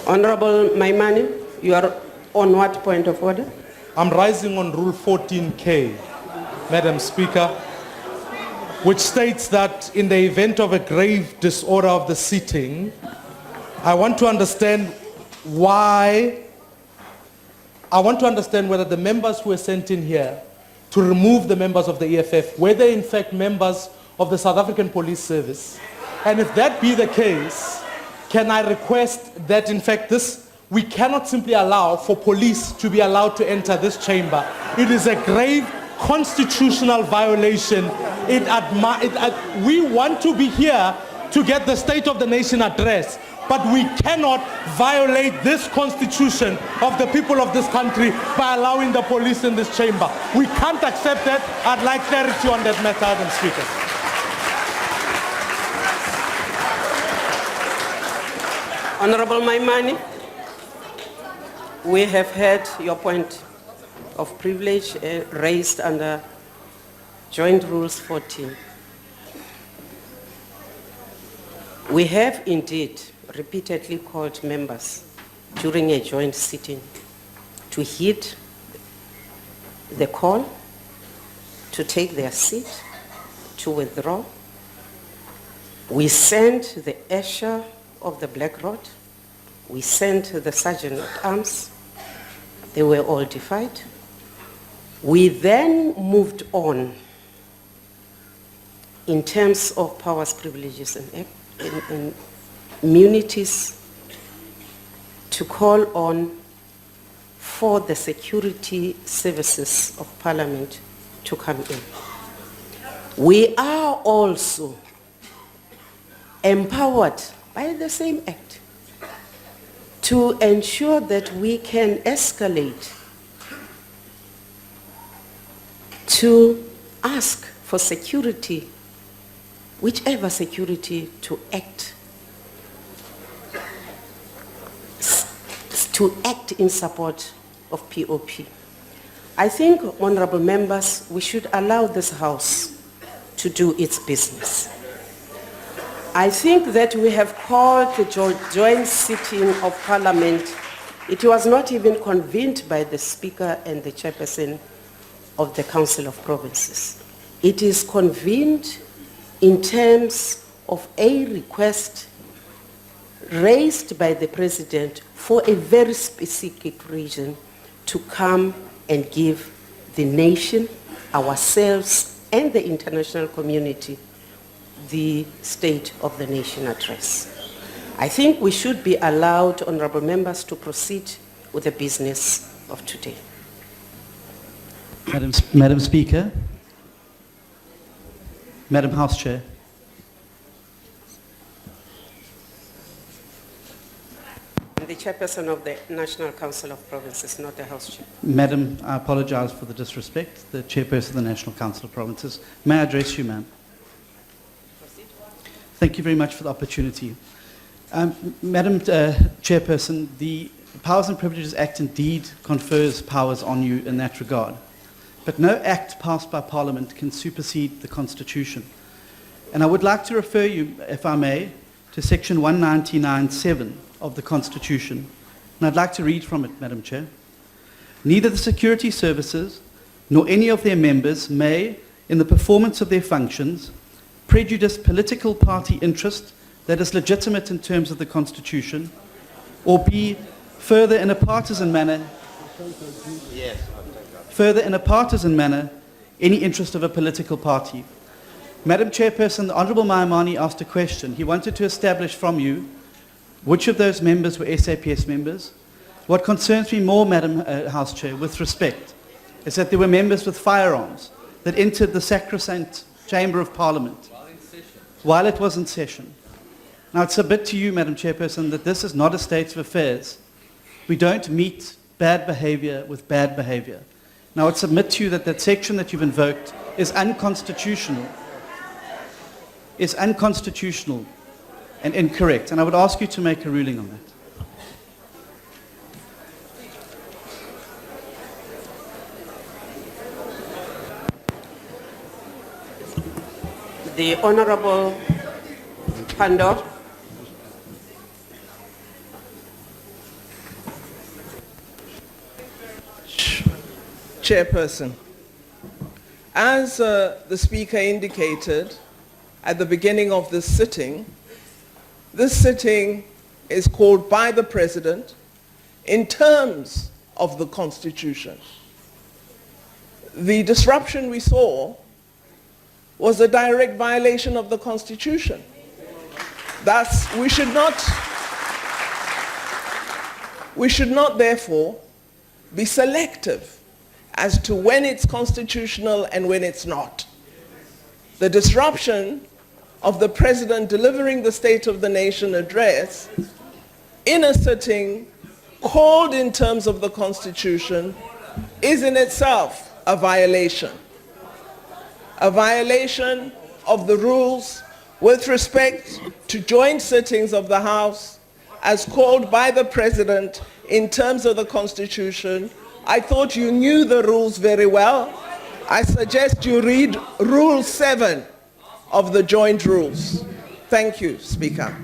Honorable Maimani, you are on what point of order? I'm rising on Rule 14K, Madam Speaker, which states that in the event of a grave disorder of the sitting, I want to understand whether the members who were sent in here to remove the members of the EFF, were they in fact members of the South African Police Service? And if that be the case, can I request that in fact we cannot simply allow for police to be allowed to enter this chamber. It is a grave constitutional violation. We want to be here to get the State of the Nation address, but we cannot violate this constitution of the people of this country by allowing the police in this chamber. We can't accept that. I'd like clarity on that matter, Madam Speaker. Honorable Maimani, we have heard your point of privilege raised under Joint Rules 14. We have indeed repeatedly called members during a joint sitting to heed the call, to take their seat, to withdraw. We sent the usher of the Black Rod. We sent the Sergeant at Arms. They were all defied. We then moved on in terms of powers, privileges, and immunities to call on for the security services of Parliament to come in. We are also empowered by the same Act to ensure that we can escalate to ask for security, whichever security to act in support of POP. I think, honorable members, we should allow this House to do its business. I think that we have called the joint sitting of Parliament. It was not even convened by the Speaker and the Chairperson of the Council of Provinces. It is convened in terms of a request raised by the President for a very specific reason, to come and give the nation, ourselves, and the international community the State of the Nation address. I think we should be allowed, honorable members, to proceed with the business of today. Madam Speaker, Madam House Chair. The Chairperson of the National Council of Provinces, not the House Chair. Madam, I apologize for the disrespect. The Chairperson of the National Council of Provinces. May I address you, ma'am? Thank you very much for the opportunity. Madam Chairperson, the Powers and Privileges Act indeed confers powers on you in that regard. But no act passed by Parliament can supersede the Constitution. And I would like to refer you, if I may, to section 199(7) of the Constitution. And I'd like to read from it, Madam Chair. Neither the security services nor any of their members may, in the performance of their functions, prejudice political party interest that is legitimate in terms of the Constitution, or be further in a partisan manner any interest of a political party. Madam Chairperson, the Honourable Maimani asked a question. He wanted to establish from you which of those members were SAPS members. What concerns me more, Madam House Chair, with respect, is that there were members with firearms that entered the sacrosanct Chamber of Parliament while it was in session. Now, I submit to you, Madam Chairperson, that this is not a state of affairs. We don't meet bad behavior with bad behavior. Now, I submit to you that that section that you've invoked is unconstitutional and incorrect, and I would ask you to make a ruling on that. The Honorable Pandor. Chairperson, as the Speaker indicated at the beginning of this sitting is called by the President in terms of the Constitution. The disruption we saw was a direct violation of the Constitution. Thus, we should not therefore be selective as to when it's constitutional and when it's not. The disruption of the President delivering the State of the Nation address in a sitting called in terms of the Constitution is in itself a violation of the rules with respect to joint sittings of the House as called by the President in terms of the Constitution. I thought you knew the rules very well. I suggest you read Rule 7 of the joint rules. Thank you, Speaker.